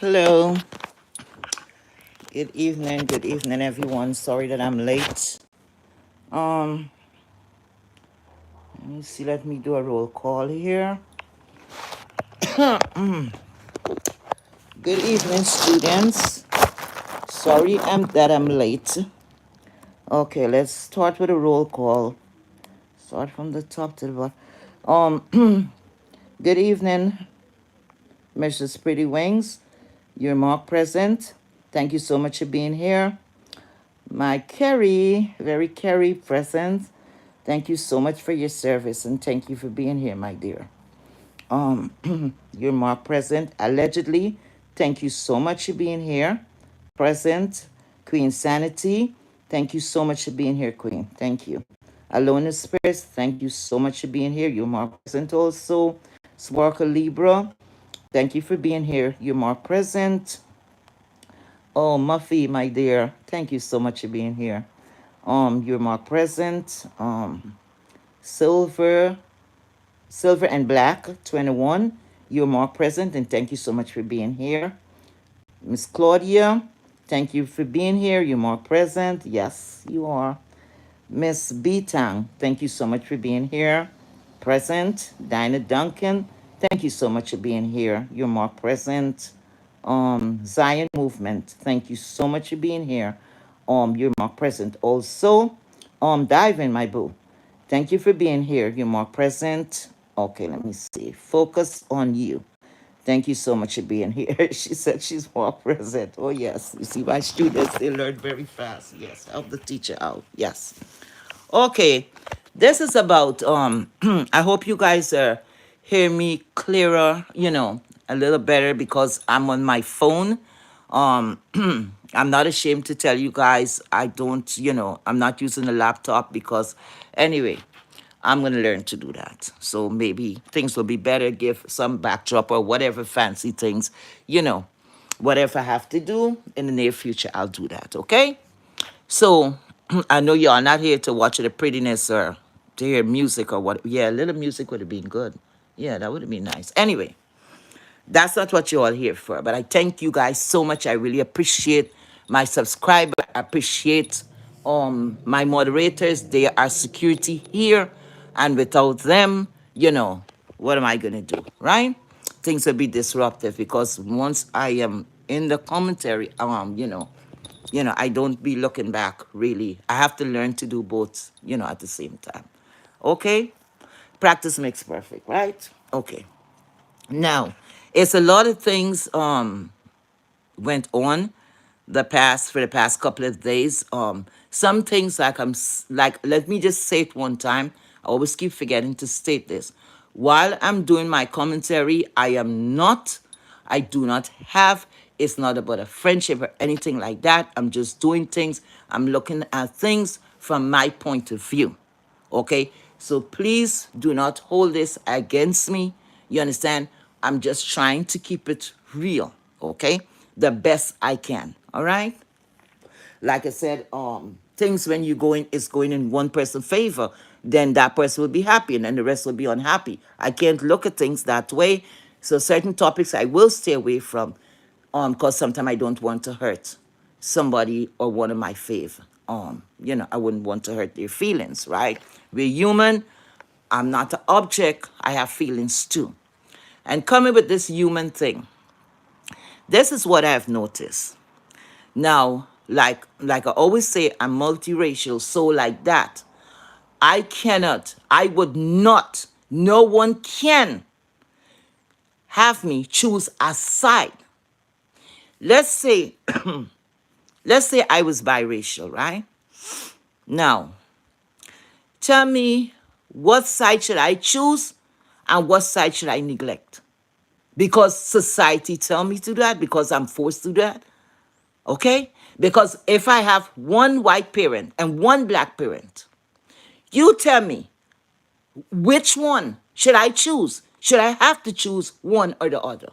Hello. Good evening, everyone. Sorry that I'm late. Um, Let me see. Let me do a roll call here. Good evening, students. Sorry that I'm late. Okay, let's start with a roll call. Start from the top to the bottom. Good evening, Mrs. Pretty Wings. You're marked present. Thank you so much for being here. My Carrie, very Carrie present. Thank you so much for your service and thank you for being here, my dear. You're marked present. Allegedly, thank you so much for being here. Present, Queen Sanity. Thank you so much for being here, Queen. Thank you. Alone in Spirits, thank you so much for being here. You're marked present also. Sparkle Libra, thank you for being here. You're marked present. Oh, Muffy, my dear, thank you so much for being here. You're marked present. Silver, Silver and Black, 21. You're marked present, and thank you so much for being here. Miss Claudia, thank you for being here. You're marked present. Yes, you are. Miss B Tang, thank you so much for being here. Present. Dinah Duncan, thank you so much for being here. You're marked present. Zion Movement, thank you so much for being here. You're marked present. Also, Diving, my boo, thank you for being here. You're marked present. Okay, let me see. Focus on you. Thank you so much for being here. She said she's more present. Oh, yes. You see, my students, they learn very fast. Yes, help the teacher out. Yes. Okay. This is about, I hope you guys hear me clearer, a little better because I'm on my phone. Um, I'm not ashamed to tell you guys I don't, I'm not using a laptop because, anyway, I'm going to learn to do that. So maybe things will be better, give some backdrop or whatever fancy things, whatever I have to do in the near future, I'll do that, okay? So I know y'all not here to watch the prettiness or to hear music or what. Yeah, a little music would have been good. Yeah, that would have been nice. Anyway, that's not what you're all here for. But I thank you guys so much. I really appreciate my subscriber. I appreciate my moderators. They are security here. And without them, what am I gonna do? Right? Things will be disruptive because once I am in the commentary, I don't be looking back really. I have to learn to do both, at the same time. Okay? Practice makes perfect, right? Okay. Now, it's a lot of things went on for the past couple of days. Some things like let me just say it one time. I always keep forgetting to state this. While I'm doing my commentary, I do not have, it's not about a friendship or anything like that. I'm just doing things. I'm looking at things from my point of view. Okay? So please do not hold this against me. You understand? I'm just trying to keep it real. Okay? The best I can. All right? Like I said, things when you going is going in one person's favor, then that person will be happy and then the rest will be unhappy. I can't look at things that way. So certain topics I will stay away from, because sometimes I don't want to hurt somebody or one of my fave. I wouldn't want to hurt their feelings, right? We're human. I'm not an object. I have feelings too. And coming with this human thing, this is what I've noticed. Now, like I always say, I'm multiracial, so like that, I would not, no one can have me choose a side. Let's say, let's say I was biracial, right? Now, tell me what side should I choose and what side should I neglect? Because society tell me to do that, because I'm forced to do that. Okay? Because if I have one white parent and one black parent, you tell me, which one should I choose? Should I have to choose one or the other?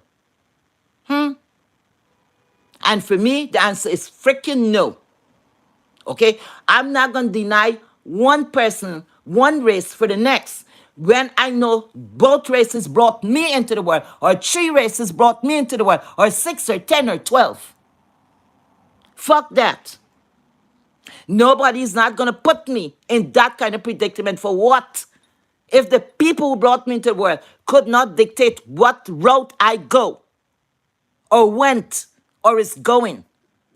And for me, the answer is freaking no. Okay? I'm not going to deny one person, one race for the next. when I know both races brought me into the world, or 3 races brought me into the world, or 6 or 10 or 12. Fuck that. Nobody's not going to put me in that kind of predicament for what? If the people who brought me into the world could not dictate what route I go, or went, or is going,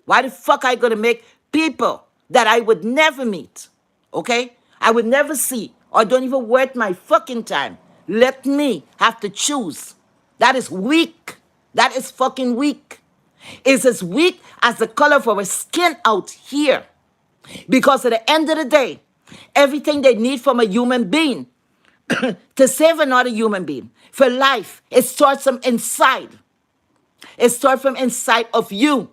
why the fuck I going to make people that I would never meet, okay? I would never see, or don't even worth my fucking time. Let me have to choose. That is weak. That is fucking weak. It's as weak as the color of our skin out here. Because at the end of the day, everything they need from a human being to save another human being for life, it starts from inside. It starts from inside of you.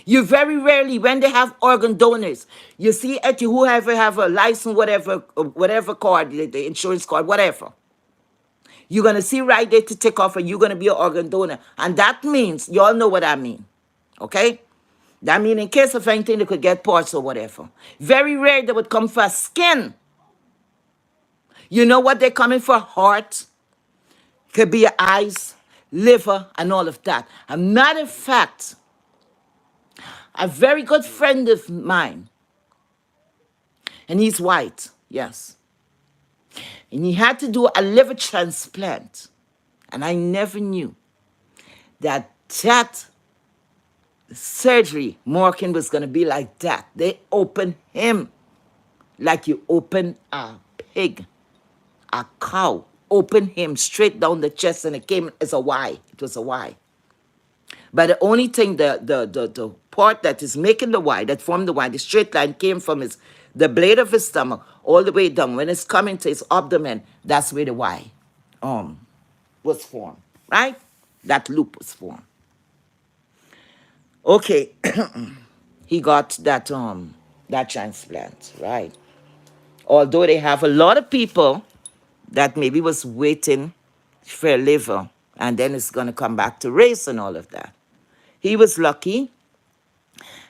You very rarely, when they have organ donors, you see at you whoever have a license, whatever card, the insurance card, whatever. You're gonna see right there to take off, and you're gonna be an organ donor, and that means you all know what I mean, okay? That means in case of anything, they could get parts or whatever. Very rare they would come for skin. You know what they're coming for? Heart, could be your eyes, liver, and all of that. A matter of fact, a very good friend of mine, and he's white, yes. And he had to do a liver transplant. And I never knew that surgery, Morgan, was going to be like that. They opened him like you open a pig, a cow. Open him straight down the chest, and it came as a Y. It was a Y. But the only thing, the part that is making the Y, that formed the Y, the straight line came from the blade of his stomach all the way down. When it's coming to his abdomen, that's where the Y was formed, right? That loop was formed. Okay, he got that transplant, right? Although they have a lot of people that maybe was waiting for a liver, and then it's going to come back to race and all of that. He was lucky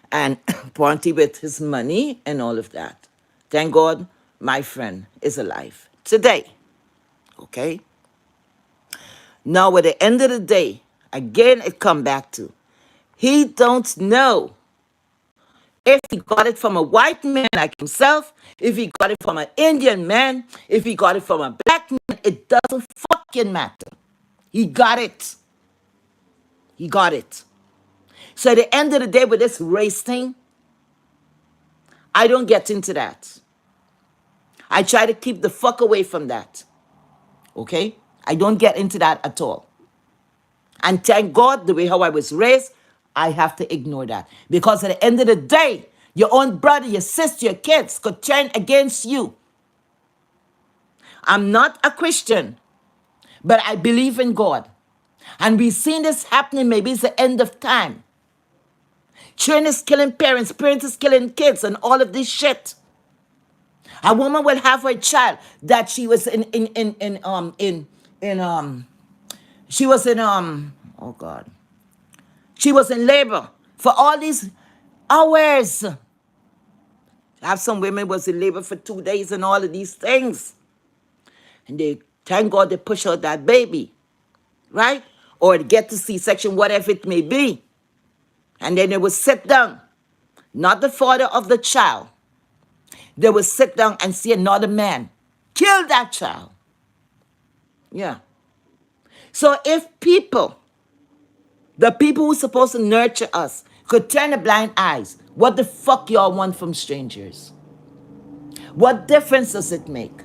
and plenty with his money and all of that. Thank God my friend is alive today, okay? Now, at the end of the day, again, it come back to, he don't know if he got it from a white man like himself, if he got it from an Indian man, if he got it from a black man, it doesn't fucking matter. He got it. He got it. So at the end of the day with this race thing, I don't get into that. I try to keep the fuck away from that. Okay? I don't get into that at all. And thank God, the way how I was raised, I have to ignore that. Because at the end of the day, your own brother, your sister, your kids could turn against you. I'm not a Christian, but I believe in God. And we've seen this happening, maybe it's the end of time. Children is killing parents, parents is killing kids, and all of this shit. A woman will have her child that she was she was in labor for all these hours. I have some women was in labor for 2 days and all of these things. And they, thank God, they push out that baby, right? Or get to C-section, whatever it may be. And then they would sit down, not the father of the child. They would sit down and see another man kill that child. Yeah. So if people, the people who's supposed to nurture us, could turn a blind eyes, what the fuck y'all want from strangers? What difference does it make?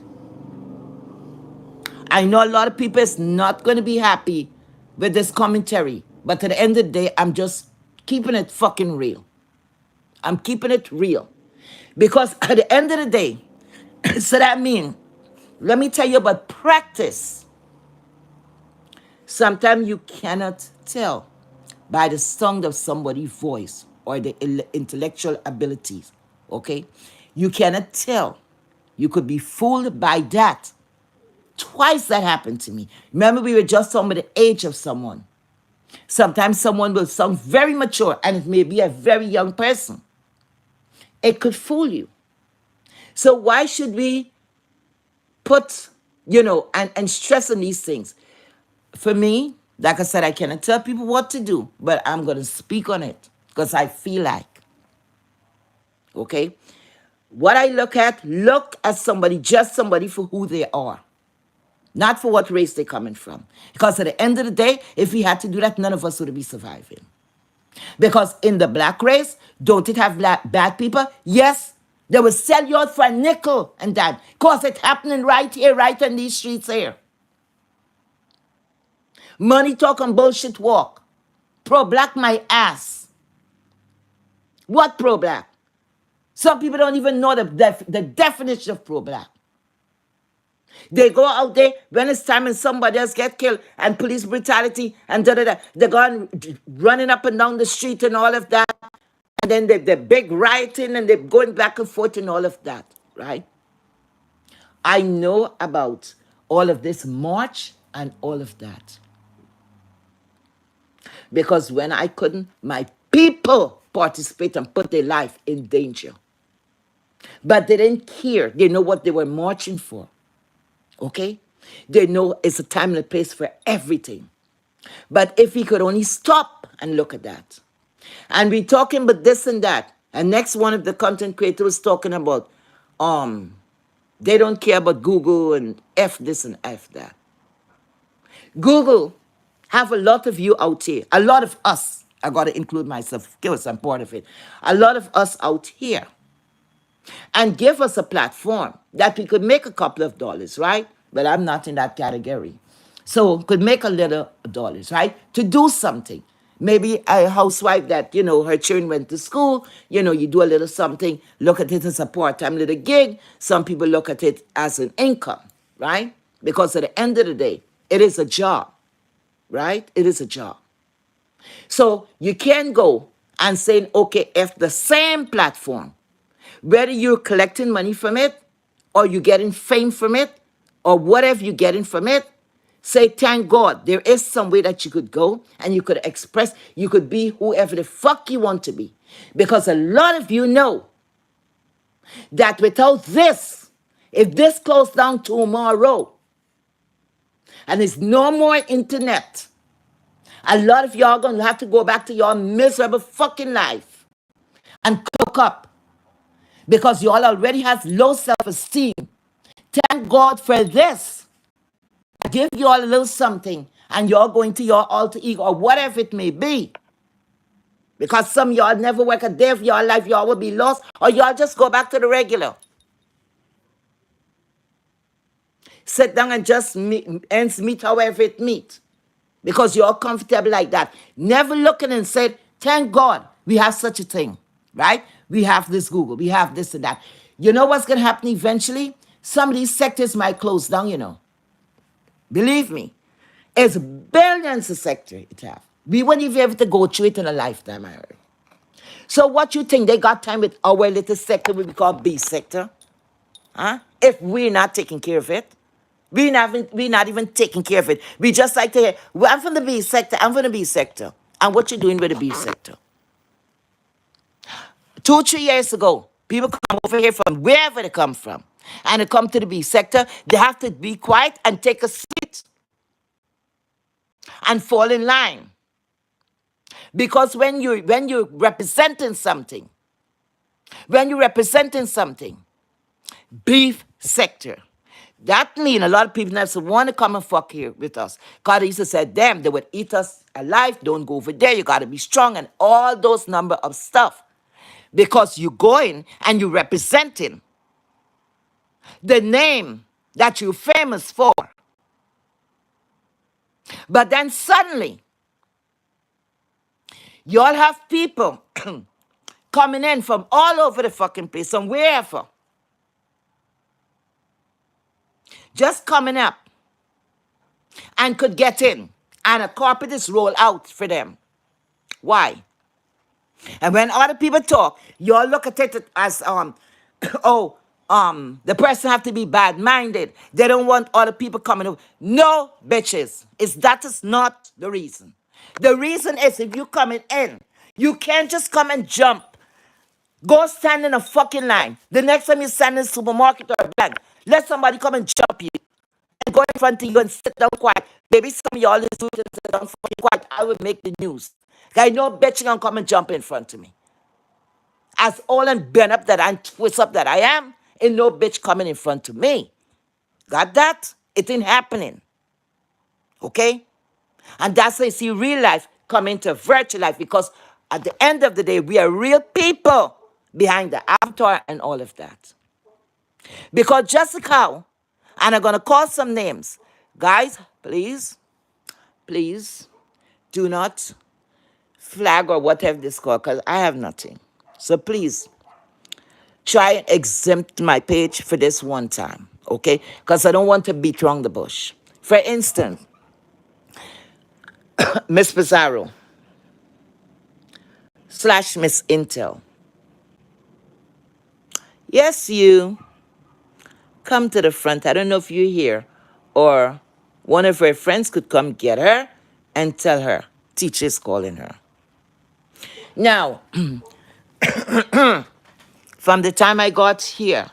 I know a lot of people is not going to be happy with this commentary, but at the end of the day, I'm just keeping it fucking real. I'm keeping it real. Because at the end of the day, so that means, let me tell you about practice. Sometimes you cannot tell by the sound of somebody's voice or the intellectual abilities, okay? You cannot tell. You could be fooled by that. Twice that happened to me. Remember, we were just talking about the age of someone. Sometimes someone will sound very mature, and it may be a very young person. It could fool you. So why should we put and stressing these things. For me, like I said, I cannot tell people what to do, but I'm going to speak on it because I feel like, okay? What I look at somebody, just somebody for who they are, not for what race they're coming from. Because at the end of the day, if we had to do that, none of us would be surviving. Because in the black race, don't it have bad people? Yes. They will sell you out for a nickel and that. Because it's happening right here, right on these streets here. Money talk and bullshit walk. Pro-black my ass. What pro-black? Some people don't even know the definition of pro-black. They go out there when it's time and somebody else get killed and police brutality and da-da-da. They're going running up and down the street and all of that. And then the big rioting and they're going back and forth and all of that, right? I know about all of this march and all of that. Because when I couldn't, my people participate and put their life in danger. But they didn't care. They know what they were marching for. Okay? They know it's a time and a place for everything. But if we could only stop and look at that. And we talking about this and that. And next one of the content creators was talking about they don't care about Google and F this and F that. Google have a lot of you out here. A lot of us. I got to include myself because I'm part of it. A lot of us out here. And give us a platform that we could make a couple of dollars, right? But I'm not in that category. So could make a little dollars, right? To do something. Maybe a housewife that, her children went to school, you do a little something, look at it as a part-time little gig. Some people look at it as an income, right? Because at the end of the day, it is a job, right? It is a job. So you can go and say, okay, if the same platform, whether you're collecting money from it or you're getting fame from it or whatever you're getting from it, say, thank God, there is some way that you could go and you could express, you could be whoever the fuck you want to be. Because a lot of you know that without this, if this closed down tomorrow and there's no more internet, a lot of y'all gonna have to go back to your miserable fucking life and cook up because y'all already has low self-esteem. Thank God for this. I give y'all a little something and y'all going to your alter ego or whatever it may be. Because some of y'all never work a day of your life, y'all will be lost, or y'all just go back to the regular. Sit down and just ends meet however it meet. Because you're comfortable like that. Never looking and said, thank God we have such a thing, right? We have this Google, we have this and that. You know what's going to happen eventually? Some of these sectors might close down. Believe me. It's billions of sector it have. We wouldn't even be able to go through it in a lifetime, I heard. So what you think they got time with our little sector we call B sector? Huh? If we're not taking care of it. We're not even taking care of it. We just like to hear, well, I'm from the B sector, I'm from the B sector. And what you doing with the B sector? 2-3 years ago, people come over here from wherever they come from. And they come to the B sector, they have to be quiet and take a seat. And fall in line. Because when you're representing something, beef sector, that means a lot of people never want to come and fuck here with us. God used to say, damn, they would eat us alive. Don't go over there. You got to be strong and all those number of stuff. Because you're going and you're representing the name that you're famous for. But then suddenly, y'all have people coming in from all over the fucking place, from wherever. Just coming up and could get in. And a carpet is rolled out for them. Why? And when other people talk, y'all look at it as, the person have to be bad-minded. They don't want other people coming over. No, bitches. That is not the reason. The reason is if you coming in, you can't just come and jump. Go stand in a fucking line. The next time you stand in a supermarket or a bank, let somebody come and jump you. go in front of you and sit down quiet. Maybe some of y'all is doing to sit down fucking quiet. I will make the news. I know bitch you gonna come and jump in front of me. As all and bent up that I twist up that I am, ain't no bitch coming in front of me. Got that? It ain't happening. Okay? And that's why you see real life come into virtual life, because at the end of the day, we are real people behind the avatar and all of that. Because Jessica, and I'm going to call some names. Guys, please, please do not flag or whatever this called, because I have nothing. So please try and exempt my page for this one time, okay? Because I don't want to beat around the bush. For instance, Miss Pizarro / Miss Intel. Yes, you come to the front. I don't know if you're here, or one of her friends could come get her and tell her teacher's calling her. Now, from the time I got here,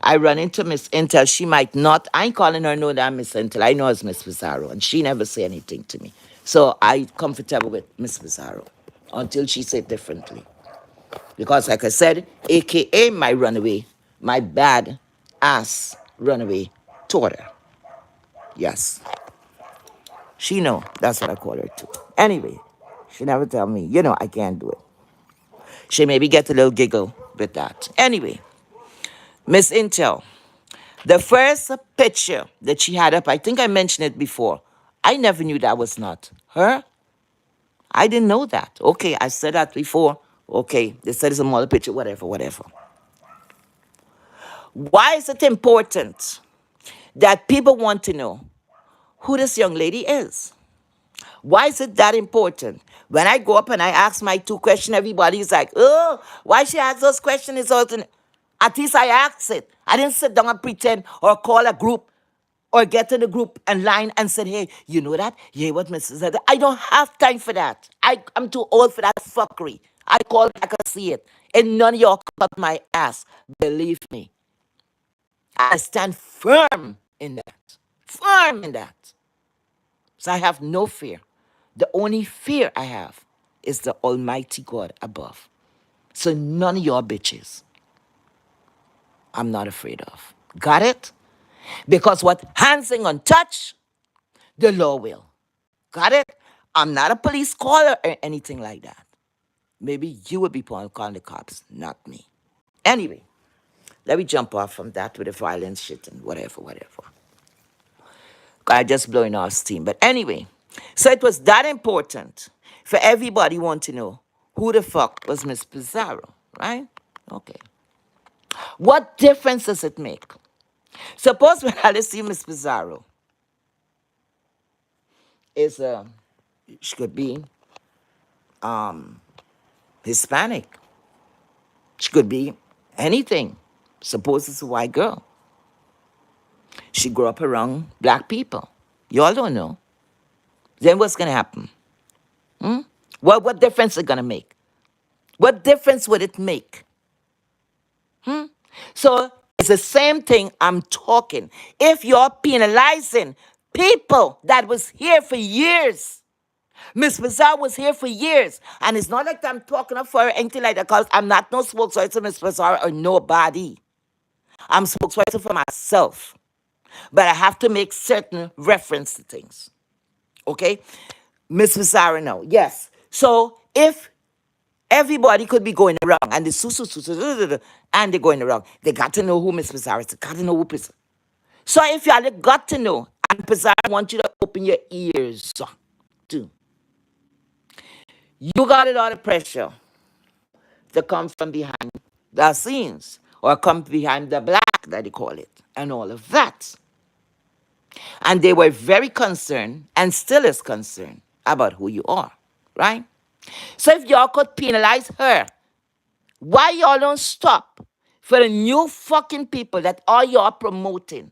I run into Miss Intel. She might not. I ain't calling her no damn Miss Intel. I know it's Miss Pizarro, and she never say anything to me. So I comfortable with Miss Pizarro until she said differently. Because like I said, AKA my runaway, my bad ass runaway daughter. Yes. She know. That's what I call her too. Anyway, she never tell me, I can't do it. She maybe get a little giggle with that. Anyway, Miss Intel, the first picture that she had up, I think I mentioned it before. I never knew that was not her. I didn't know that. Okay, I said that before. Okay, they said it's a model picture, whatever, whatever. Why is it important that people want to know who this young lady is? Why is it that important? When I go up and I ask my 2 questions, everybody's like, oh, why she ask those questions? At least I asked it. I didn't sit down and pretend or call a group or get in the group and line and said, hey, you know that? Yeah, what Mrs. said. I don't have time for that. I'm too old for that fuckery. I call back and see it. And none of y'all cut my ass. Believe me. I stand firm in that. Firm in that. So I have no fear. The only fear I have is the Almighty God above. So none of y'all bitches, I'm not afraid of. Got it? Because what hands ain't gonna touch, the law will. Got it? I'm not a police caller or anything like that. Maybe you would be calling the cops, not me. Anyway, let me jump off from that with the violence shit and whatever, whatever. I just blowing off steam. But anyway, so it was that important for everybody want to know who the fuck was Miss Pizarro, right? Okay. What difference does it make? Suppose when I see Miss Pizarro is she could be Hispanic. She could be anything. Suppose it's a white girl. She grew up around black people. Y'all don't know. Then what's gonna happen? What difference is it gonna make? What difference would it make? So it's the same thing I'm talking. If you're penalizing people that was here for years, Miss Pizarro was here for years, and it's not like I'm talking up for her or anything like that, because I'm not no spokesperson for Miss Pizarro or nobody. I'm spokesperson for myself. But I have to make certain reference to things. Okay? Miss Pizarro, no. Yes. So if everybody could be going around and and they're going around, they got to know who Miss Pizarro is. They got to know who Pizarro. So if y'all got to know, and Pizarro want you to open your ears too. You got a lot of pressure to come from behind the scenes or come behind the black that they call it and all of that. And they were very concerned and still is concerned about who you are, right? So if y'all could penalize her, why y'all don't stop for the new fucking people that all y'all promoting?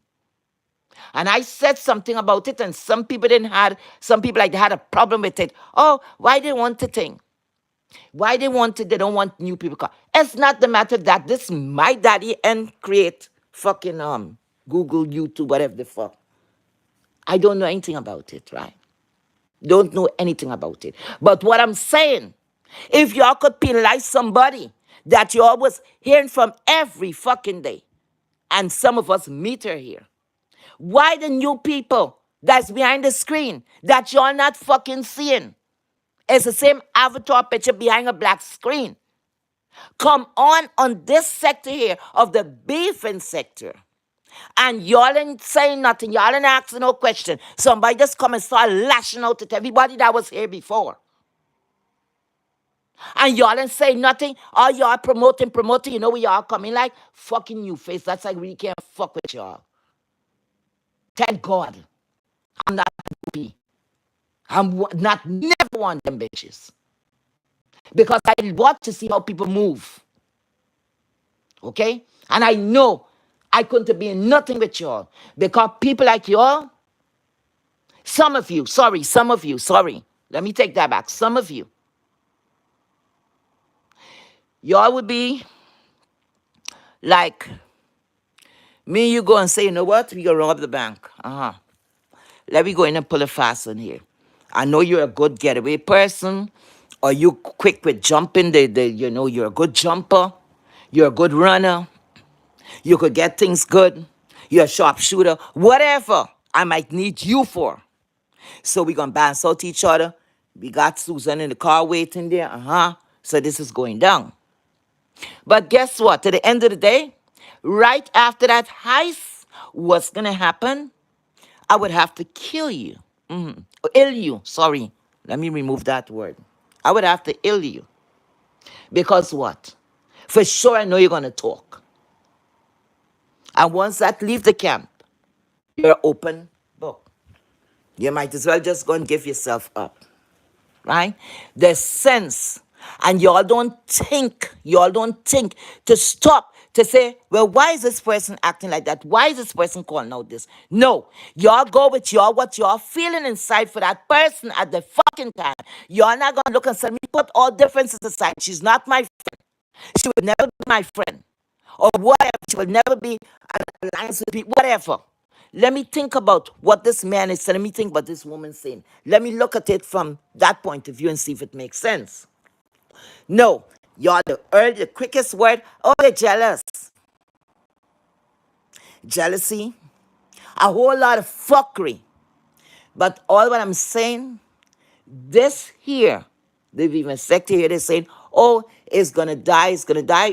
And I said something about it, and some people some people like they had a problem with it. Oh, why they want the thing? Why they want it? They don't want new people. It's not the matter that my daddy and create fucking Google, YouTube, whatever the fuck. I don't know anything about it, right? Don't know anything about it. But what I'm saying, if y'all could penalize somebody that y'all was hearing from every fucking day, and some of us meet her here, why the new people that's behind the screen that y'all not fucking seeing? It's the same avatar picture behind a black screen. Come on this sector here of the beefing sector. And y'all ain't saying nothing. Y'all ain't asking no question. Somebody just come and start lashing out at everybody that was here before. And y'all ain't saying nothing. All y'all promoting. You know where y'all coming like? Fucking new face. That's like really can't fuck with y'all. Thank God. I'm not happy. Not never one of them bitches. Because I want to see how people move. Okay? And I know I couldn't be in nothing with y'all. Because people like y'all, some of you, sorry. Let me take that back. Some of you, y'all would be like, me and you go and say, you know what? We gonna rob the bank. Let me go in and pull a fast one here. I know you're a good getaway person, or you quick with jumping, you're a good jumper, you're a good runner, you could get things good, you're a sharpshooter, whatever I might need you for. So we're gonna bounce out each other. We got Susan in the car waiting there. So this is going down. But guess what? To the end of the day, right after that heist, what's gonna happen? I would have to kill you. Ill you. Sorry. Let me remove that word. I would have to ill you. Because what? For sure I know you're gonna talk. And once that leave the camp, you're an open book. You might as well just go and give yourself up. Right? The sense. And y'all don't think to stop to say, well, why is this person acting like that? Why is this person calling out this? No. Y'all go with what y'all feeling inside for that person at the fucking time. Y'all not gonna look and say, me put all differences aside. She's not my friend. She would never be my friend. Or whatever. She will never be an alliance with me. Whatever. Let me think about what this man is saying. Let me think what this woman's saying. Let me look at it from that point of view and see if it makes sense. No, y'all the quickest word. Oh, they're jealous. Jealousy. A whole lot of fuckery. But all what I'm saying, this here, they've even sector here, they're saying, oh, it's gonna die.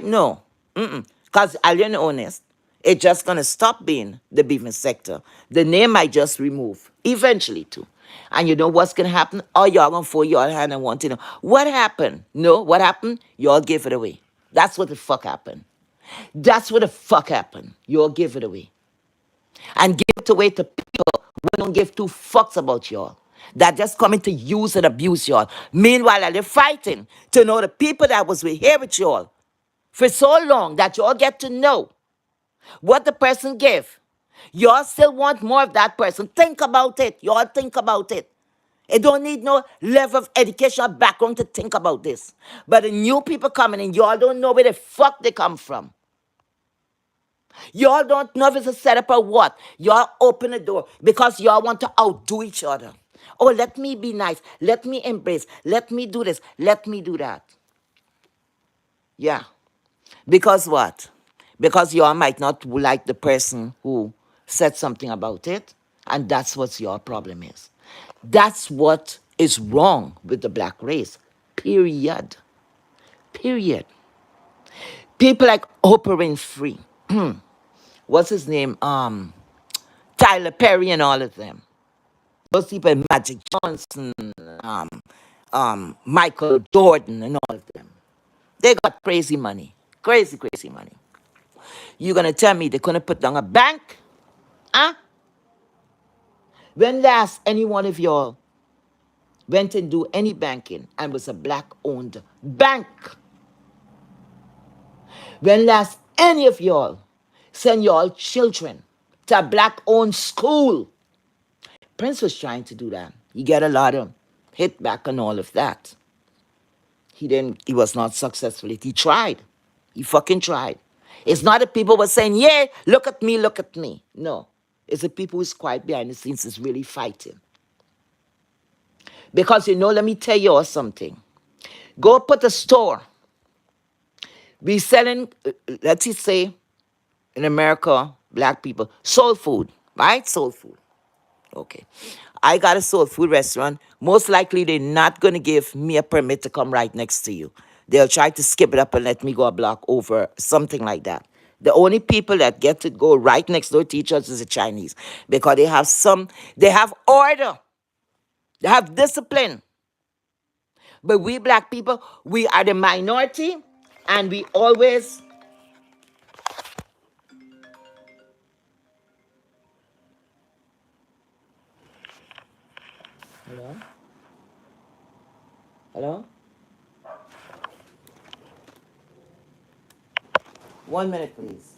No. Because I'll be honest, it's just gonna stop being the beefing sector. The name might just remove eventually too. And you know what's gonna happen? Oh, y'all gonna fold your hand and want to know what happened. No, what happened? Y'all give it away. That's what the fuck happened. That's what the fuck happened. Y'all give it away. And give it away to people who don't give two fucks about y'all. That just coming to use and abuse y'all. Meanwhile, they're fighting to know the people that was here with y'all for so long that y'all get to know what the person gave. Y'all still want more of that person. Think about it. Y'all think about it. It don't need no level of education or background to think about this. But the new people coming in, y'all don't know where the fuck they come from. Y'all don't know if it's a setup or what. Y'all open the door because y'all want to outdo each other. Oh, let me be nice. Let me embrace. Let me do this. Let me do that. Yeah. Because what? Because y'all might not like the person who said something about it. And that's what your problem is. That's what is wrong with the black race. Period. Period. People like Oprah Winfrey. What's his name? Tyler Perry and all of them. Those people, Magic Johnson, um, Michael Jordan and all of them. They got crazy money. Crazy, crazy money. You gonna tell me they couldn't put down a bank? Huh? When last any one of y'all went and do any banking and was a black-owned bank? When last any of y'all send y'all children to a black-owned school? Prince was trying to do that. He got a lot of hit back and all of that. He was not successful. He tried. He fucking tried. It's not that people were saying, yeah, look at me, look at me. No. It's the people who's quiet behind the scenes is really fighting. Because let me tell you all something. Go put a store. Be selling, let's just say, in America, black people, soul food, right? Soul food. Okay. I got a soul food restaurant. Most likely, they're not going to give me a permit to come right next to you. They'll try to skip it up and let me go a block over, something like that. The only people that get to go right next door to each other is the Chinese because they have order, they have discipline. But we black people, we are the minority and we always. Hello? Hello? 1 minute, please.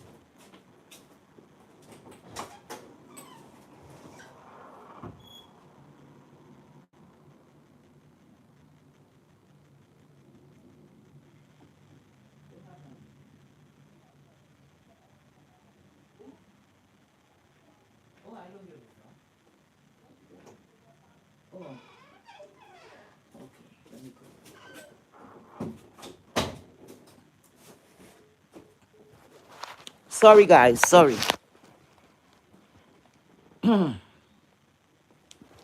Oh, I don't hear this now. Oh, okay. Let me go. Sorry, guys. Sorry.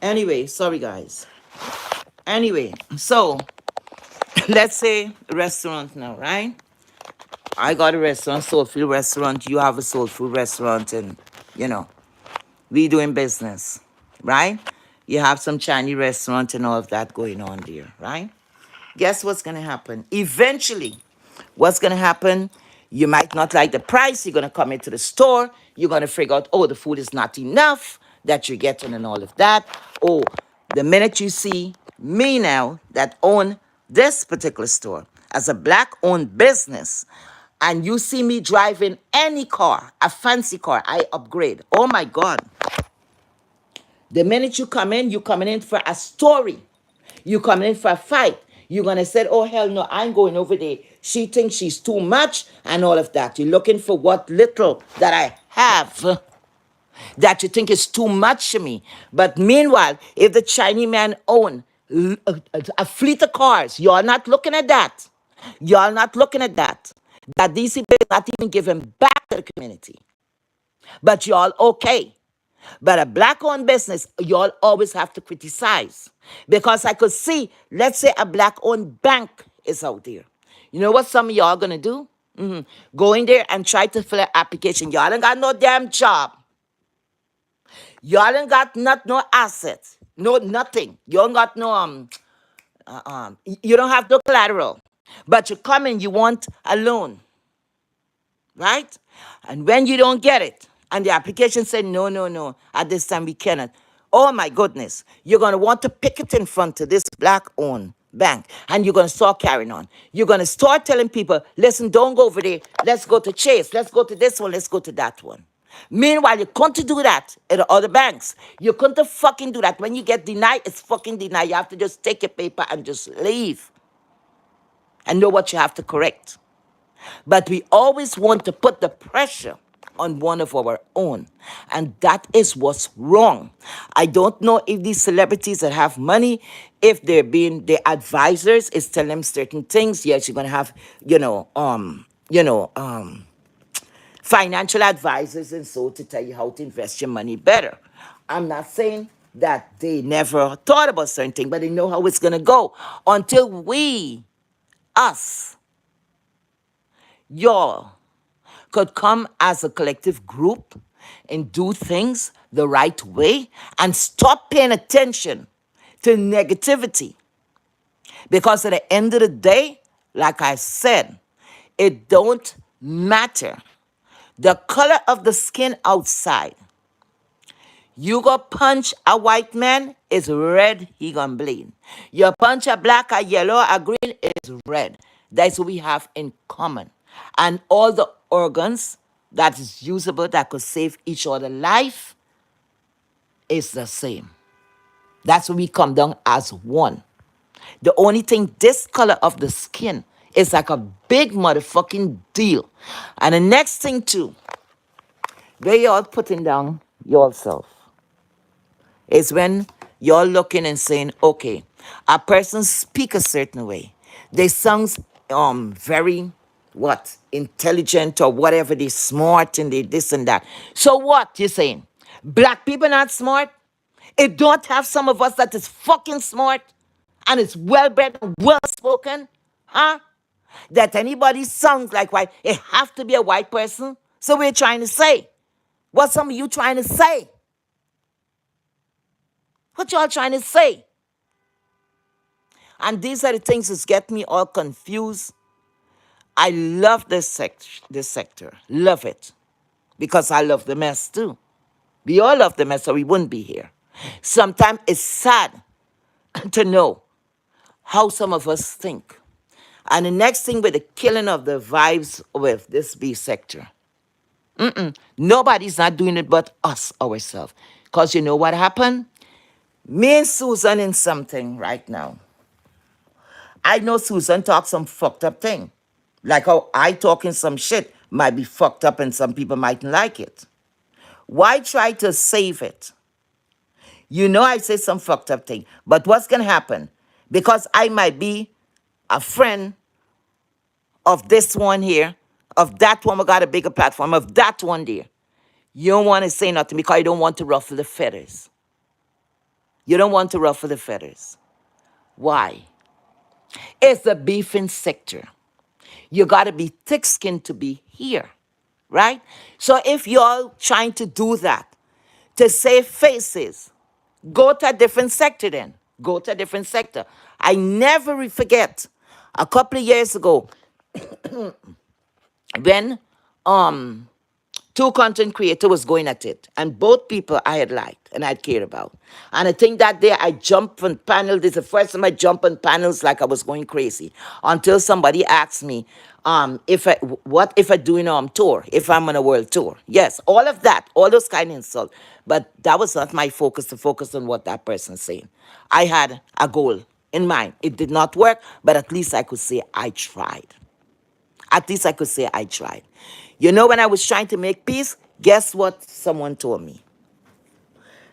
Anyway, sorry, guys. Anyway, so let's say restaurant now, right? I got a restaurant, soul food restaurant. You have a soul food restaurant, and you know we doing business, right? You have some Chinese restaurant and all of that going on there, right? Guess what's gonna happen? Eventually, what's gonna happen? You might not like the price. You're gonna come into the store. You're gonna figure out, oh, the food is not enough that you're getting and all of that. Oh, the minute you see me now that own this particular store as a black-owned business, and you see me driving any car, a fancy car, I upgrade. Oh my God. The minute you come in, you're coming in for a story. You coming in for a fight. You're going to say, oh, hell no, I'm going over there. She thinks she's too much and all of that. You're looking for what little that I have that you think is too much to me. But meanwhile, if the Chinese man own a fleet of cars, you're not looking at that. You're not looking at that. That these people are not even giving back to the community. But y'all okay. But a black-owned business, y'all always have to criticize. Because I could see, let's say a black-owned bank is out there. You know what some of y'all gonna do? Go in there and try to fill an application. Y'all ain't got no damn job. Y'all ain't got no assets. No nothing. You ain't got no you don't have no collateral. But you come in, you want a loan, right? And when you don't get it, and the application said, no, no, no, at this time we cannot. Oh my goodness, you're going to want to pick it in front of this black-owned bank, and you're going to start carrying on. You're going to start telling people, listen, don't go over there. Let's go to Chase. Let's go to this one. Let's go to that one. Meanwhile, you couldn't do that at the other banks. You couldn't fucking do that. When you get denied, it's fucking denied. You have to just take your paper and just leave and know what you have to correct. But we always want to put the pressure on one of our own. And that is what's wrong. I don't know if these celebrities that have money, if they're being their advisors is telling them certain things. Yes, you're gonna have, financial advisors and so to tell you how to invest your money better. I'm not saying that they never thought about certain things, but they know how it's gonna go. Until we, us, y'all, could come as a collective group and do things the right way and stop paying attention to negativity. Because at the end of the day, like I said, it don't matter. The color of the skin outside. You go punch a white man, it's red, he gonna bleed. You punch a black, a yellow, a green, it's red. That's what we have in common. And all the organs that is usable that could save each other life is the same. That's what we come down as one. The only thing, this color of the skin is like a big motherfucking deal. And the next thing too, they all putting down yourself. It's when you're looking and saying, okay, a person speak a certain way. They sounds very what intelligent or whatever, they smart and they this and that. So what you saying? Black people not smart? It don't have some of us that is fucking smart and is well bred and well spoken? Huh? That anybody sounds like white, it have to be a white person? So we're trying to say. What some of you trying to say? What y'all trying to say? And these are the things that get me all confused. I love this sector. Love it. Because I love the mess too. We all love the mess or we wouldn't be here. Sometimes it's sad to know how some of us think. And the next thing with the killing of the vibes with this B sector. Nobody's not doing it but us, ourselves. Because you know what happened? Me and Susan in something right now. I know Susan talks some fucked up thing. Like how I talking some shit might be fucked up and some people mightn't like it. Why try to save it? You know I say some fucked up thing. But what's gonna happen? Because I might be a friend of this one here, of that one who got a bigger platform, of that one there. You don't want to say nothing because you don't want to ruffle the feathers. You don't want to ruffle the feathers. Why? It's the beefing sector. You got to be thick-skinned to be here, right? So if you're trying to do that, to save faces, go to a different sector then. Go to a different sector. I never forget, a couple of years ago, when two content creators was going at it, and both people I had liked and I'd cared about. And I think that day I jumped on panels. This is the first time I jumped on panels like I was going crazy. Until somebody asked me, if I what if I doing tour, if I'm on a world tour. Yes, all of that, all those kind of insults. But that was not my focus to focus on what that person's saying. I had a goal in mind. It did not work, but at least I could say I tried. At least I could say I tried. You know, when I was trying to make peace, guess what someone told me?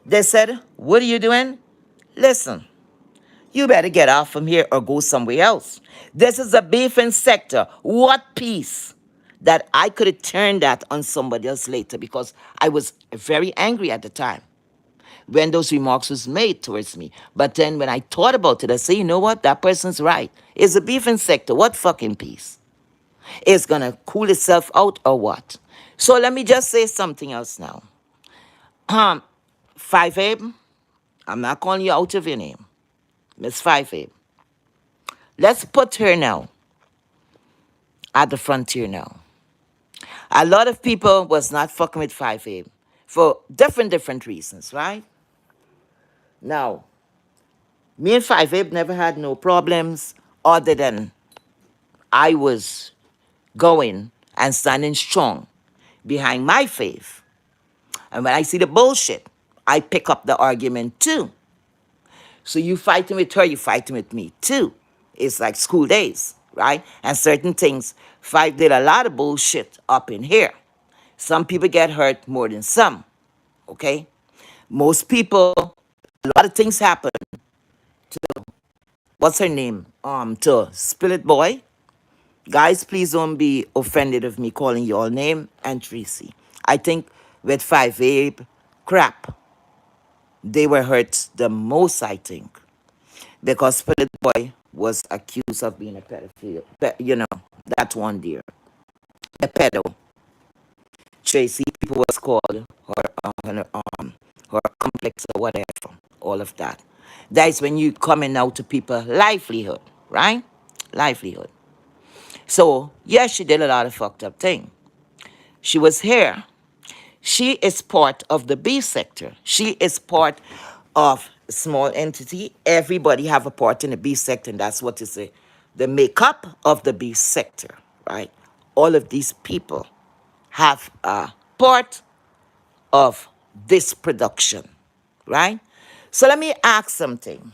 They said, what are you doing? Listen, you better get off from here or go somewhere else. This is a beefing sector. What peace? That I could have turned that on somebody else later because I was very angry at the time when those remarks was made towards me. But then when I thought about it, I say, you know what? That person's right. It's a beefing sector. What fucking peace? It's going to cool itself out or what? So let me just say something else now. 5 Abe, I'm not calling you out of your name. Miss 5 Abe. Let's put her now at the frontier now. A lot of people was not fucking with 5 Abe for different reasons, right? Now, me and 5 Abe never had no problems other than I was going and standing strong behind my faith. And when I see the bullshit, I pick up the argument too. So you fighting with her, you fighting with me too. It's like school days, right? And certain things, Five did a lot of bullshit up in here. Some people get hurt more than some, okay? Most people, a lot of things happen. What's her name? To Spirit Boy. Guys, please don't be offended of me calling you all name and Tracy. I think with 5 Abe, crap, they were hurt the most, I think, because Spirit Boy was accused of being a pedophile. You know, that one dear, a pedo. Tracy, people was called her complex or whatever, all of that. That is when you coming out to people livelihood, right? Livelihood. So, yes, she did a lot of fucked up thing. She was here. She is part of the B sector. She is part of a small entity. Everybody have a part in the B sector, and that's what is the makeup of the B sector, right? All of these people have a part of this production, right? So let me ask something.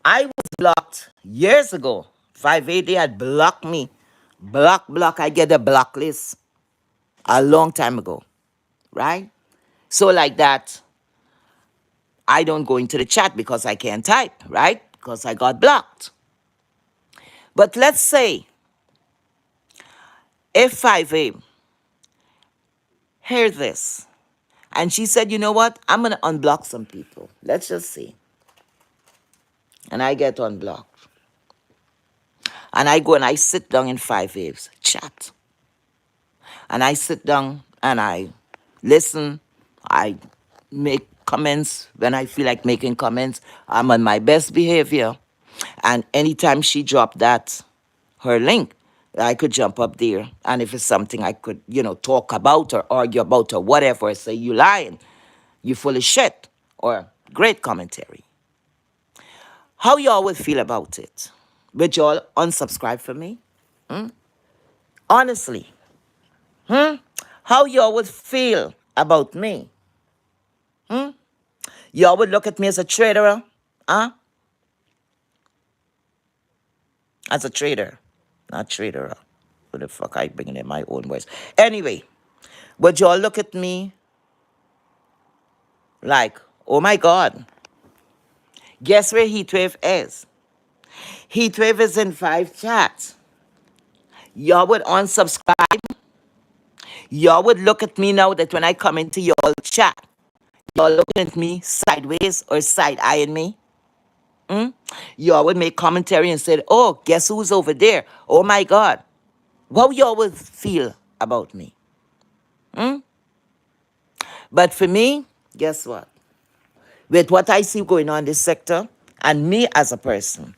I was blocked years ago. 580 had blocked me. Block. I get a block list a long time ago, right? So like that, I don't go into the chat because I can't type, right? Because I got blocked. But let's say if 5A heard this and she said, you know what? I'm going to unblock some people. Let's just see. And I get unblocked. And I go and I sit down in 5A's chat. And I sit down and I listen. I make comments when I feel like making comments. I'm on my best behavior. And anytime she dropped her link, I could jump up there. And if it's something I could, talk about or argue about or whatever, say, you lying, you full of shit, or great commentary. How y'all would feel about it? Would y'all unsubscribe for me? Honestly, how y'all would feel about me? Y'all would look at me as a traitor, huh? As a traitor, not traitor. What the fuck I bringing in my own words? Anyway, would y'all look at me like, oh my God, guess where Heatwave is? Heatwave is in 5 chats. Y'all would unsubscribe. Y'all would look at me now that when I come into y'all chat, y'all looking at me sideways or side-eyeing me. Y'all would make commentary and said, oh, guess who's over there? Oh my God. How y'all would feel about me? But for me, guess what? With what I see going on in this sector and me as a person,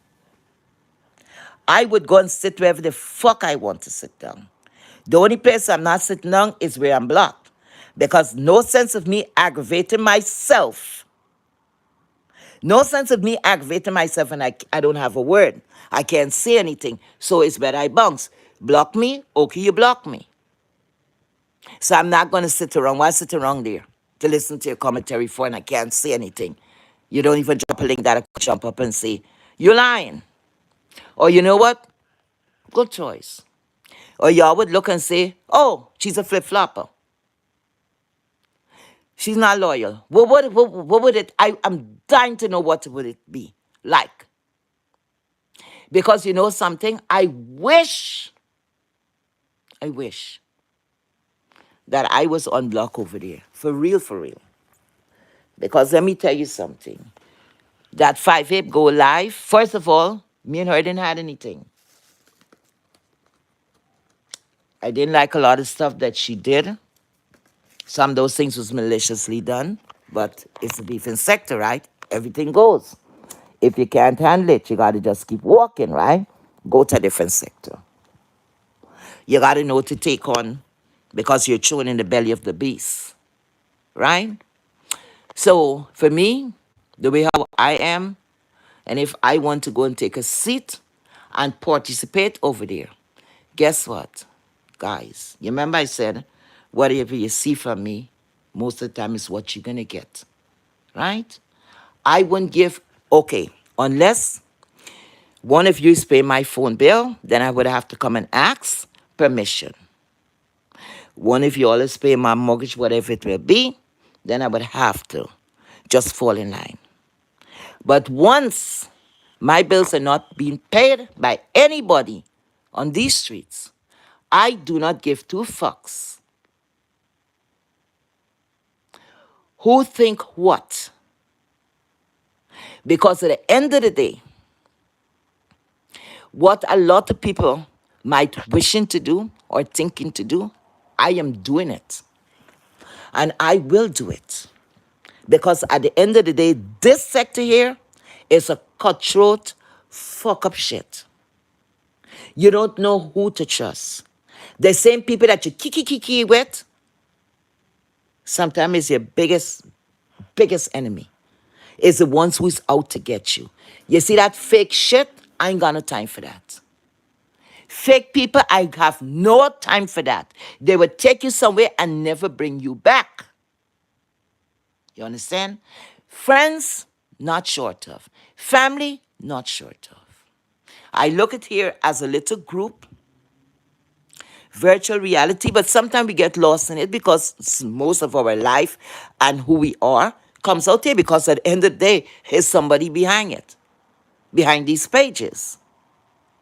I would go and sit wherever the fuck I want to sit down. The only place I'm not sitting down is where I'm blocked. Because no sense of me aggravating myself. No sense of me aggravating myself and I don't have a word. I can't say anything. So it's better I bounce. Block me, okay, you block me. So I'm not going to sit around. Why sit around there to listen to your commentary for and I can't say anything? You don't even drop a link that I could jump up and say, you're lying. Or you know what? Good choice. Or y'all would look and say, oh, she's a flip-flopper. She's not loyal. What would it, I'm dying to know what would it be like. Because you know something? I wish that I was on block over there. For real, for real. Because let me tell you something. That 5 go live, first of all, me and her didn't have anything. I didn't like a lot of stuff that she did. Some of those things was maliciously done, but it's a defense sector, right? Everything goes. If you can't handle it, you got to just keep walking, right? Go to a different sector. You got to know to take on because you're chewing in the belly of the beast, right? So for me, the way how I am, and if I want to go and take a seat and participate over there, guess what, guys? You remember I said, whatever you see from me, most of the time is what you're going to get, right? I wouldn't give, okay, unless one of you is paying my phone bill, then I would have to come and ask permission. One of you all is paying my mortgage, whatever it will be, then I would have to just fall in line. But once my bills are not being paid by anybody on these streets, I do not give 2 fucks. Who think what? Because at the end of the day, what a lot of people might wishing to do or thinking to do, I am doing it. And I will do it. Because at the end of the day, this sector here is a cutthroat, fuck up shit. You don't know who to trust. The same people that you kiki with, sometimes is your biggest enemy. Is the ones who's out to get you. You see that fake shit? I ain't got no time for that. Fake people, I have no time for that. They will take you somewhere and never bring you back. You understand? Friends, not short of. Family, not short of. I look at here as a little group, virtual reality, but sometimes we get lost in it because most of our life and who we are comes out here, because at the end of the day, there's somebody behind it, behind these pages,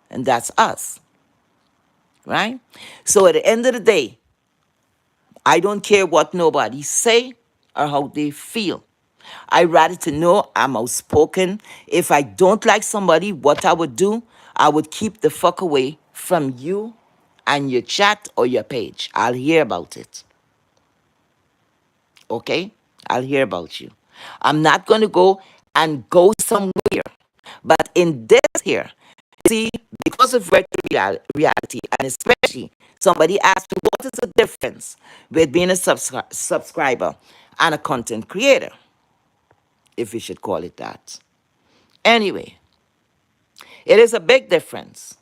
and that's us, right? So at the end of the day, I don't care what nobody say or how they feel. I rather to know I'm outspoken. If I don't like somebody, what I would do, I would keep the fuck away from you and your chat or your page. I'll hear about it. Okay? I'll hear about you. I'm not going to go and go somewhere. But in this here, see, because of virtual reality, and especially somebody asked me, what is the difference with being a subscriber and a content creator, if you should call it that? Anyway, it is a big difference,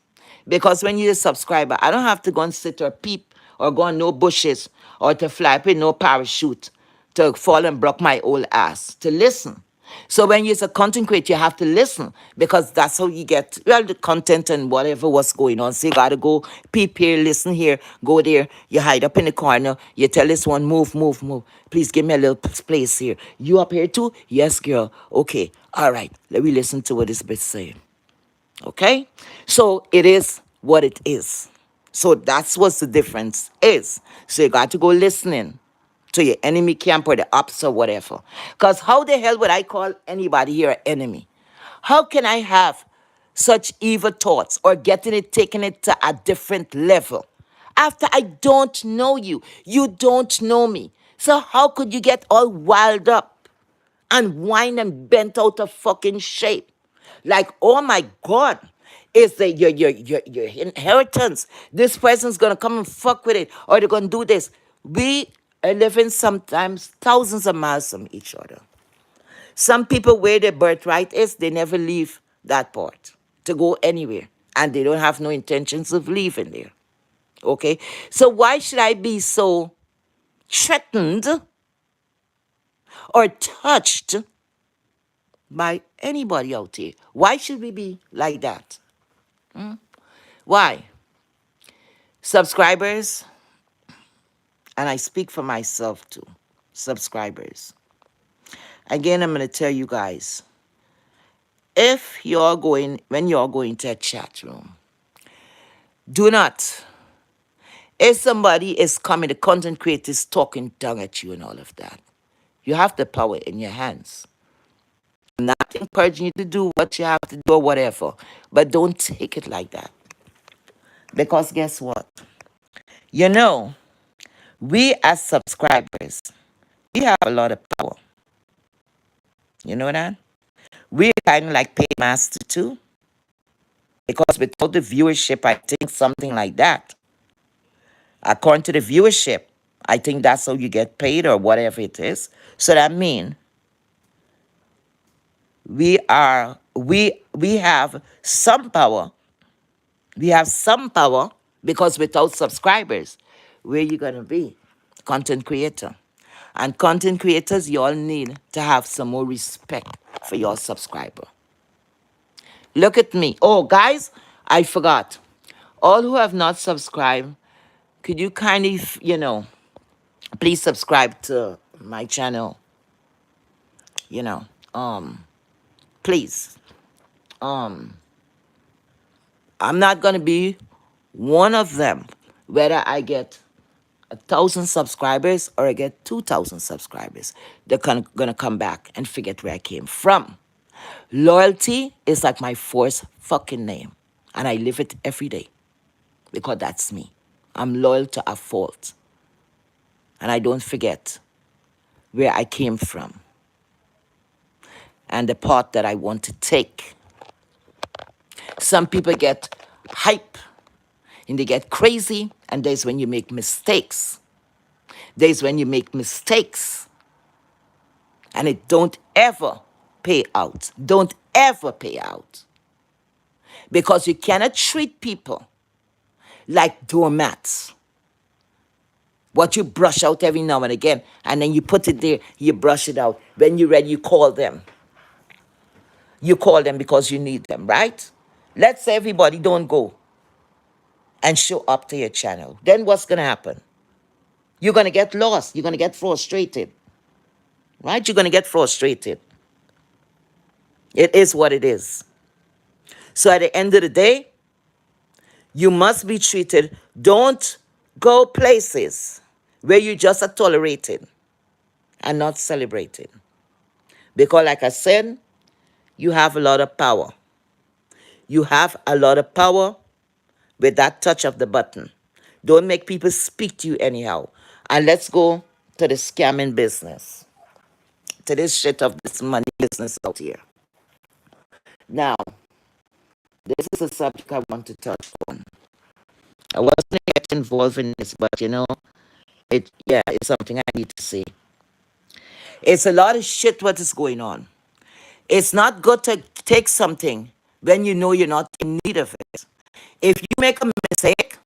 because when you're a subscriber, I don't have to go and sit or peep or go on no bushes or to fly up in no parachute to fall and broke my old ass to listen. So when you're a content creator, you have to listen, because that's how you get, well, the content and whatever what's going on. So you got to go peep here, listen here, go there. You hide up in the corner. You tell this one, move, move, move. Please give me a little place here. You up here too? Yes, girl. Okay. All right. Let me listen to what this bitch saying. Okay? So it is what it is. So that's what the difference is. So you got to go listening to your enemy camp or the ops or whatever. Because how the hell would I call anybody here an enemy? How can I have such evil thoughts or taking it to a different level after I don't know you? You don't know me. So how could you get all wild up and whine and bent out of fucking shape? Like, oh my God, is the your inheritance. This person's gonna come and fuck with it, or they're gonna do this. We are living sometimes thousands of miles from each other. Some people where their birthright is, they never leave that part to go anywhere. And they don't have no intentions of leaving there. Okay? So why should I be so threatened or touched by anybody out there? Why should we be like that? Why? Subscribers, and I speak for myself too, subscribers. Again, I'm going to tell you guys, when you're going to a chat room, do not, if somebody is coming, the content creator is talking down at you and all of that, you have the power in your hands. I'm not encouraging you to do what you have to do or whatever, but don't take it like that. Because guess what? You know, we as subscribers, we have a lot of power. You know that? We're kind of like paymaster too. Because without the viewership, I think something like that. According to the viewership, I think that's how you get paid or whatever it is. So that means we have some power. We have some power, because without subscribers, where you gonna be? Content creator. And content creators, you all need to have some more respect for your subscriber. Look at me. Oh, guys, I forgot. All who have not subscribed, could you kindly, please subscribe to my channel. You know, please. I'm not gonna be one of them, whether I get 1,000 subscribers or I get 2,000 subscribers. They're gonna come back and forget where I came from. Loyalty is like my first fucking name, and I live it every day, because that's me. I'm loyal to a fault, and I don't forget where I came from and the path that I want to take. Some people get hype and they get crazy, and there's when you make mistakes. There's when you make mistakes and it don't ever pay out. Don't ever pay out. Because you cannot treat people like doormats. What you brush out every now and again, and then you put it there, you brush it out. When you're ready, you call them. You call them because you need them, right? Let's say everybody don't go and show up to your channel. Then what's going to happen? You're going to get lost. You're going to get frustrated, right? You're going to get frustrated. It is what it is. So at the end of the day, you must be treated. Don't go places where you just are tolerated and not celebrated. Because like I said, you have a lot of power. You have a lot of power with that touch of the button. Don't make people speak to you anyhow. And let's go to the scamming business, to this shit of this money business out here. Now, this is a subject I want to touch on. I wasn't going to get involved in this, but it's something I need to say. It's a lot of shit what is going on. It's not good to take something when you know you're not in need of it. If you make a mistake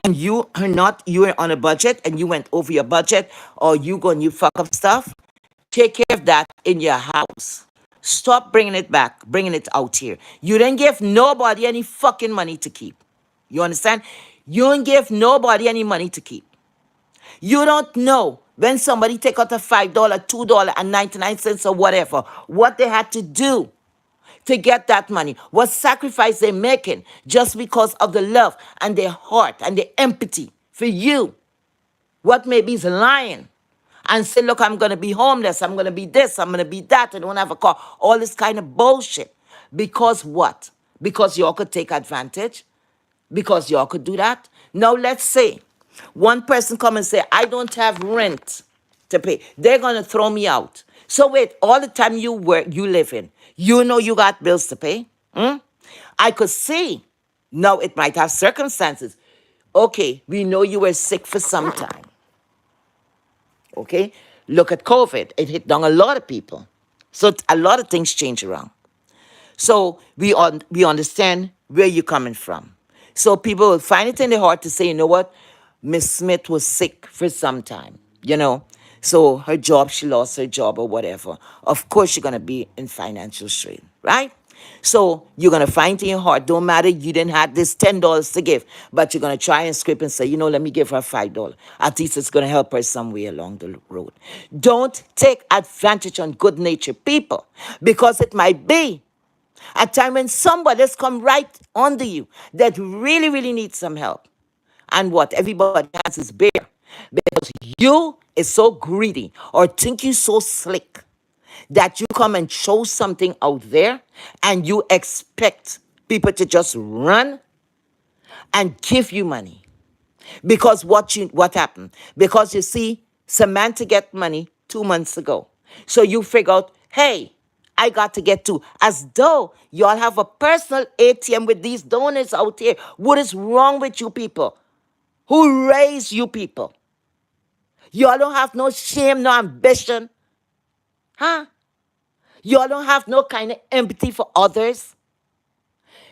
and you are on a budget and you went over your budget, or you fuck up stuff, take care of that in your house. Stop bringing it back, bringing it out here. You didn't give nobody any fucking money to keep. You understand? You didn't give nobody any money to keep. You don't know when somebody take out a $5, $2.99 or whatever, what they had to do to get that money, what sacrifice they're making just because of the love and their heart and their empathy for you. What maybe is lying and say, look, I'm going to be homeless, I'm going to be this, I'm going to be that, I don't have a car, all this kind of bullshit. Because what? Because y'all could take advantage? Because y'all could do that? Now let's say one person come and say, I don't have rent to pay. They're going to throw me out. So wait, all the time you work, you live in, you know you got bills to pay? I could see. Now it might have circumstances. Okay, we know you were sick for some time. Okay? Look at COVID. It hit down a lot of people. So a lot of things change around. So we understand where you're coming from. So people will find it in their heart to say, you know what? Miss Smith was sick for some time, you know. So her job, she lost her job or whatever. Of course, you're going to be in financial strain, right? So you're going to find in your heart, don't matter, you didn't have this $10 to give, but you're going to try and scrape and say, let me give her $5. At least it's going to help her some way along the road. Don't take advantage on good-natured people, because it might be a time when somebody has come right under you that really, really needs some help. And what? Everybody has is bare. Because you is so greedy or think you so slick that you come and show something out there and you expect people to just run and give you money. Because what happened? Because you see, Samantha get money 2 months ago. So you figure out, hey, I got to get two. As though y'all have a personal ATM with these donors out here. What is wrong with you people? Who raised you people? Y'all don't have no shame, no ambition. Huh? Y'all don't have no kind of empathy for others.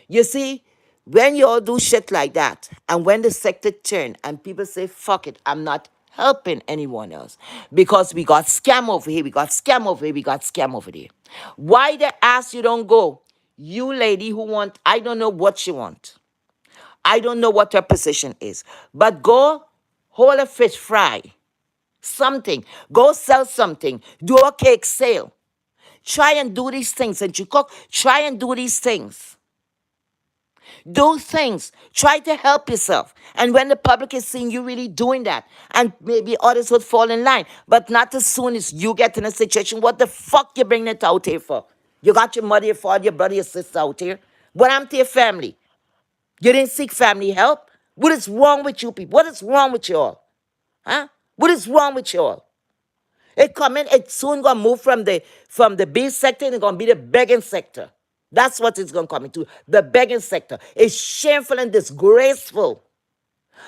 You see, when you all do shit like that, and when the sector turn and people say, fuck it, I'm not helping anyone else because we got scam over here, we got scam over here, we got scam over there. Why the ass you don't go? You lady who want, I don't know what she want. I don't know what her position is. But go hold a fish fry. Something. Go sell something. Do a cake sale. Try and do these things. And you cook, try and do these things. Do things. Try to help yourself. And when the public is seeing you really doing that, and maybe others would fall in line, but not as soon as you get in a situation, what the fuck you bringing it out here for? You got your mother, your father, your brother, your sister out here. What happened to your family? You didn't seek family help? What is wrong with you people? What is wrong with y'all? Huh? What is wrong with y'all? It's soon gonna move from the B sector and it's gonna be the begging sector. That's what it's gonna come into. The begging sector. It's shameful and disgraceful.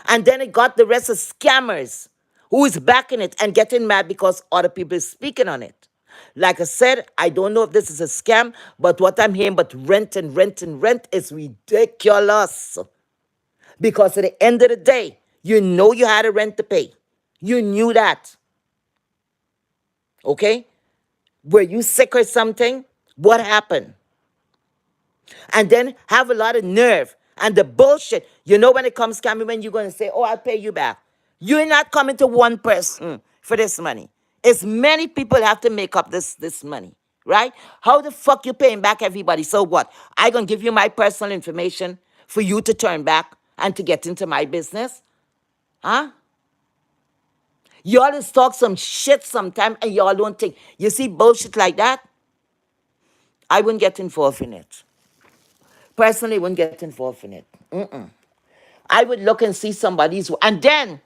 And then it got the rest of scammers who is backing it and getting mad because other people is speaking on it. Like I said, I don't know if this is a scam, but what I'm hearing but rent and rent and rent is ridiculous. Because at the end of the day, you know you had a rent to pay. You knew that. Okay? Were you sick or something? What happened? And then have a lot of nerve And the bullshit, you know, when it comes coming, when you're going to say, oh, I'll pay you back. You're not coming to one person for this money. It's many people have to make up this money, right? How the fuck you paying back everybody? So what? I going to give you my personal information for you to turn back and to get into my business? Huh? Y'all just talk some shit sometime and y'all don't think. You see bullshit like that? I wouldn't get involved in it. Personally, wouldn't get involved in it. I would look and see somebody's, and then,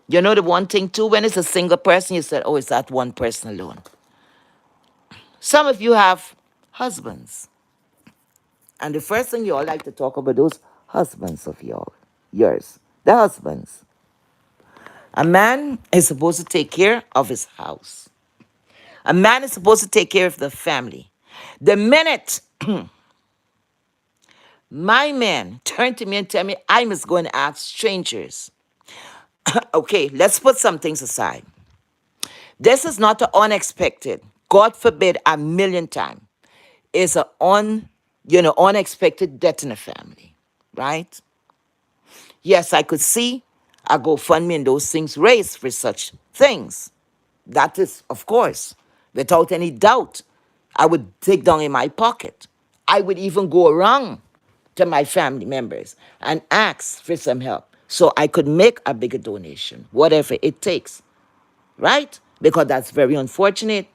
you know the one thing too, when it's a single person, you said, oh, it's that one person alone. Some of you have husbands. And the first thing you all like to talk about those husbands of yours. The husbands. A man is supposed to take care of his house. A man is supposed to take care of the family. The minute my man turned to me and tell me I must go and ask strangers. Okay, let's put some things aside. This is not an unexpected. God forbid a million times. It's an unexpected death in the family, right? Yes, I could see a GoFundMe and those things raised for such things. That is, of course, without any doubt, I would dig down in my pocket. I would even go around to my family members and ask for some help so I could make a bigger donation, whatever it takes, right? Because that's very unfortunate.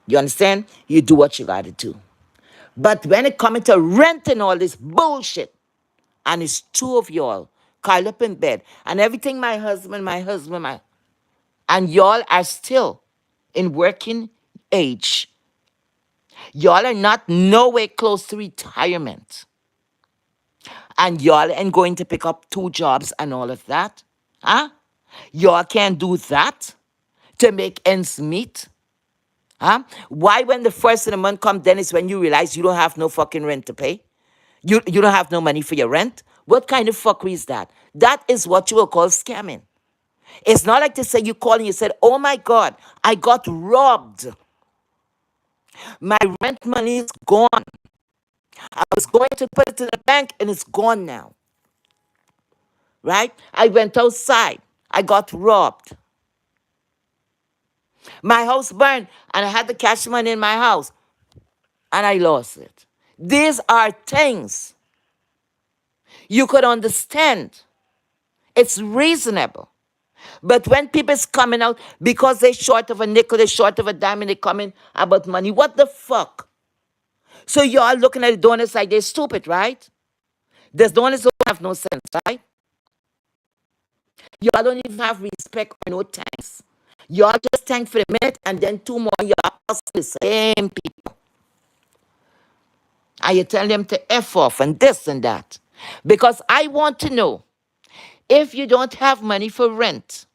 You understand? You do what you got to do. But when it comes to renting all this bullshit, and it's two of y'all curled up in bed, and everything and y'all are still in working age. Y'all are not nowhere close to retirement. And y'all ain't going to pick up two jobs and all of that. Huh? Y'all can't do that to make ends meet. Huh? Why when the first of the month comes, then is when you realize you don't have no fucking rent to pay? You don't have no money for your rent? What kind of fuckery is that? That is what you will call scamming. It's not like to say you call and you said, oh my God, I got robbed. My rent money is gone. I was going to put it in the bank and it's gone now. Right? I went outside. I got robbed. My house burned and I had the cash money in my house and I lost it. These are things you could understand. It's reasonable. But when people's coming out because they're short of a nickel, they're short of a dime, and they're coming about money, what the fuck? So y'all looking at the donors like they're stupid, right? These donors don't have no sense, right? Y'all don't even have respect or no thanks. Y'all just thank for a minute and then two more y'all ask the same people. And you tell them to F off and this and that. Because I want to know, if you don't have money for rent,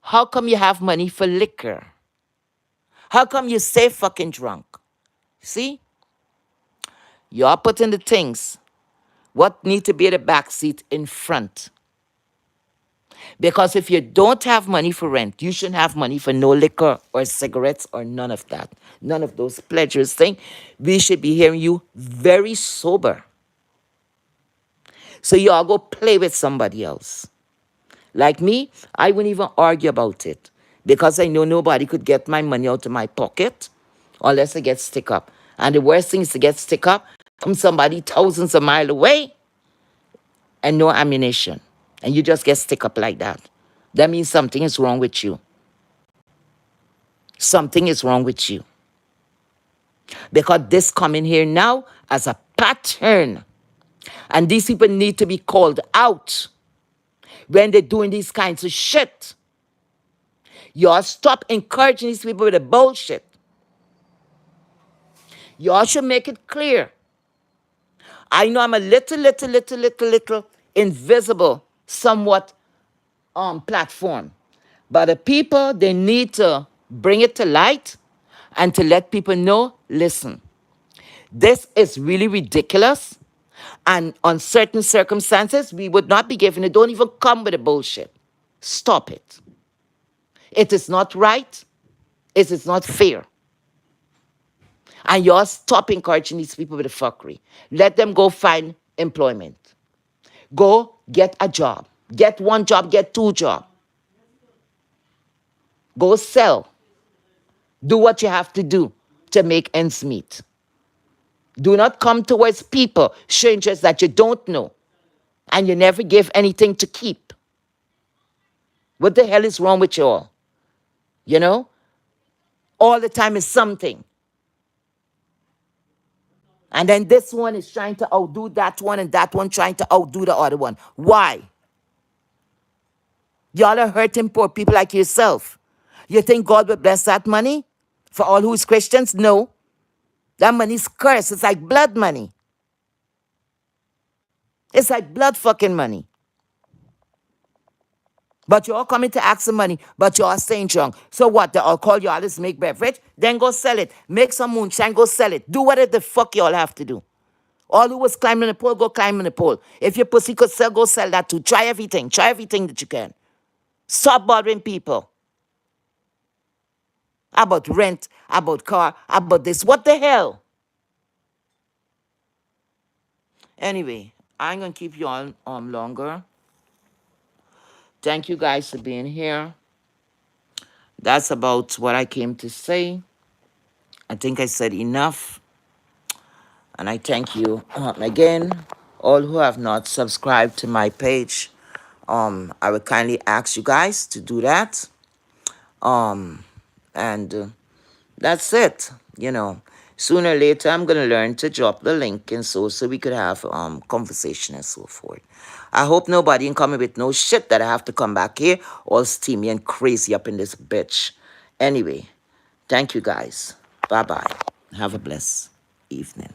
how come you have money for liquor? How come you stay fucking drunk? See? You're putting the things, what need to be at the back seat in front. Because if you don't have money for rent, you shouldn't have money for no liquor or cigarettes or none of that. None of those pleasures thing. We should be hearing you very sober. So y'all go play with somebody else. Like me, I wouldn't even argue about it because I know nobody could get my money out of my pocket unless I get stick up. And the worst thing is to get stick up from somebody thousands of miles away and no ammunition. And you just get stick up like that. That means something is wrong with you. Something is wrong with you. Because this coming here now as a pattern. And these people need to be called out when they're doing these kinds of shit. Y'all stop encouraging these people with the bullshit. Y'all should make it clear. I know I'm a little invisible, somewhat platform. But the people, they need to bring it to light and to let people know, listen, this is really ridiculous. And on certain circumstances, we would not be given it. Don't even come with the bullshit. Stop it. It is not right. It is not fair. And y'all stop encouraging these people with the fuckery. Let them go find employment. Go get a job. Get one job, get two jobs. Go sell. Do what you have to do to make ends meet. Do not come towards people, strangers that you don't know, and you never give anything to keep. What the hell is wrong with you all? You know? All the time is something. And then this one is trying to outdo that one, and that one trying to outdo the other one. Why? Y'all are hurting poor people like yourself. You think God will bless that money for all who is Christians? No. That money's cursed. It's like blood money. It's like blood fucking money. But you're all coming to ask for money, but you're all staying drunk. So what? They all call you all this make beverage? Then go sell it. Make some moonshine, go sell it. Do whatever the fuck you all have to do. All who was climbing the pole, go climb the pole. If your pussy could sell, go sell that too. Try everything. Try everything that you can. Stop bothering people. About rent, about car, about this. What the hell? Anyway, I ain't gonna keep you on longer. Thank you guys for being here. That's about what I came to say. I think I said enough. And I thank you again, all who have not subscribed to my page. I would kindly ask you guys to do that. And that's it. You know, sooner or later, I'm going to learn to drop the link and so we could have conversation and so forth. I hope nobody ain't coming with no shit that I have to come back here all steamy and crazy up in this bitch. Anyway, thank you guys. Bye-bye. Have a blessed evening.